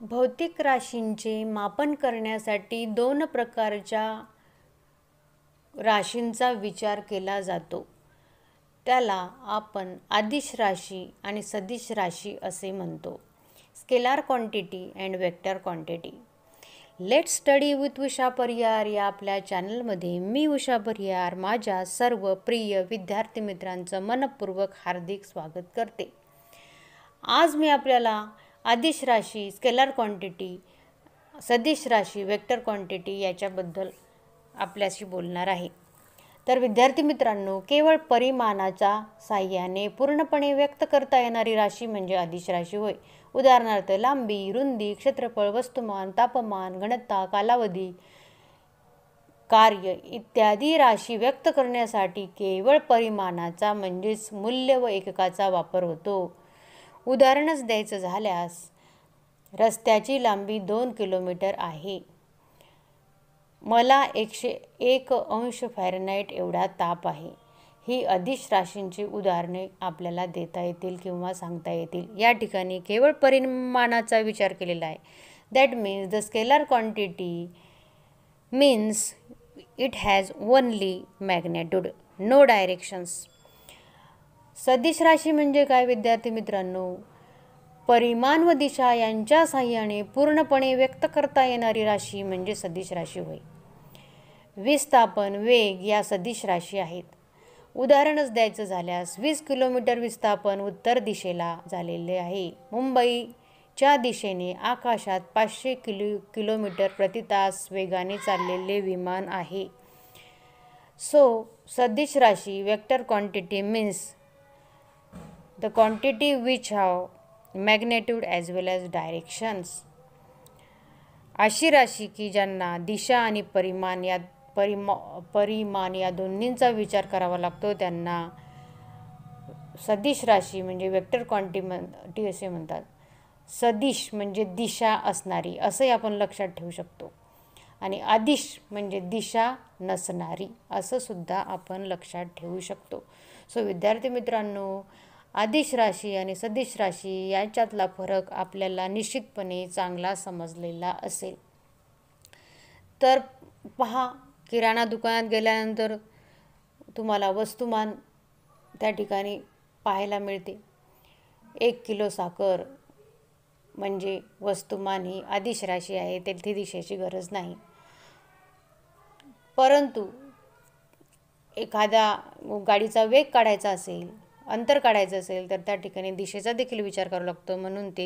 भौतिक राशींचे मापन करण्यासाठी दोन प्रकारच्या राशींचा विचार केला जातो. त्याला आपण अदिश राशी आणि सदिश राशी असे म्हणतो. Scalar quantity and vector quantity. Let's study with Usha Parihar या आपल्या चॅनलमध्ये मी उषा परिहार माझ्या सर्व प्रिय विद्यार्थी मित्रांचं मनपूर्वक हार्दिक स्वागत करते. आज मी आपल्याला अदिश राशी, स्केलार क्वांटिटी, सदिश राशी, वेक्टर क्वांटिटी याच्याबद्दल आपल्याशी बोलणार आहे. तर विद्यार्थी मित्रांनो, केवळ परिमाणाच्या साहाय्याने पूर्णपणे व्यक्त करता येणारी राशी म्हणजे अदिश राशी होय. उदाहरणार्थ लांबी, रुंदी, क्षेत्रफळ, वस्तुमान, तापमान, घनता, कालावधी, कार्य इत्यादी राशी व्यक्त करण्यासाठी केवळ परिमाणाचा म्हणजेच मूल्य व एककाचा वापर होतो. उदाहरणच द्यायचं झाल्यास रस्त्याची लांबी 2 किलोमीटर आहे. मला 101 अंश फॅरनहाईट एवढा ताप आहे. ही अदिश राशींची उदाहरणे आपल्याला देता येतील किंवा सांगता येतील. या ठिकाणी केवळ परिमाणाचा विचार केलेला आहे. That means the scalar quantity means it has only magnitude, no directions. सदिश राशी म्हणजे काय विद्यार्थी मित्रांनो? परिमाण व दिशा यांच्या साहाय्याने पूर्णपणे व्यक्त करता येणारी राशी म्हणजे सदिश राशी होय. विस्थापन, वेग या सदिश राशी आहेत. उदाहरणच द्यायचं झाल्यास 20 किलोमीटर विस्थापन उत्तर दिशेला झालेले आहे. मुंबईच्या दिशेने आकाशात 500 किलोमीटर प्रति तास वेगाने चाललेले विमान आहे. सो सदिश राशी, vector quantity means the quantity which have magnitude as well as directions. अशी राशी की ज्यांना दिशा आणि परिमाण या दोन्हींचा विचार करावा लागतो त्यांना सदिश राशी म्हणजे वेक्टर क्वांटिटी असे म्हणतात. सदिश म्हणजे दिशा असणारी असंही आपण लक्षात ठेवू शकतो आणि अदिश म्हणजे दिशा नसणारी असं सुद्धा आपण लक्षात ठेवू शकतो. सो विद्यार्थी मित्रांनो, अदिश राशी आणि सदिश राशी याच्यातला फरक आपल्याला निश्चितपणे चांगला समजलेला असेल. तर पहा, किराणा दुकानात गेल्यानंतर तुम्हाला वस्तुमान त्या ठिकाणी पाहायला मिळते. 1 किलो साखर म्हणजे वस्तुमान ही अदिश राशी आहे, तेथे दिशेची गरज नाही. परंतु एखाद्या गाडीचा वेग काढायचा असेल, अंतर काढायचं असेल तर त्या ठिकाणी दिशेचा देखील विचार करावा लागतो. म्हणून ते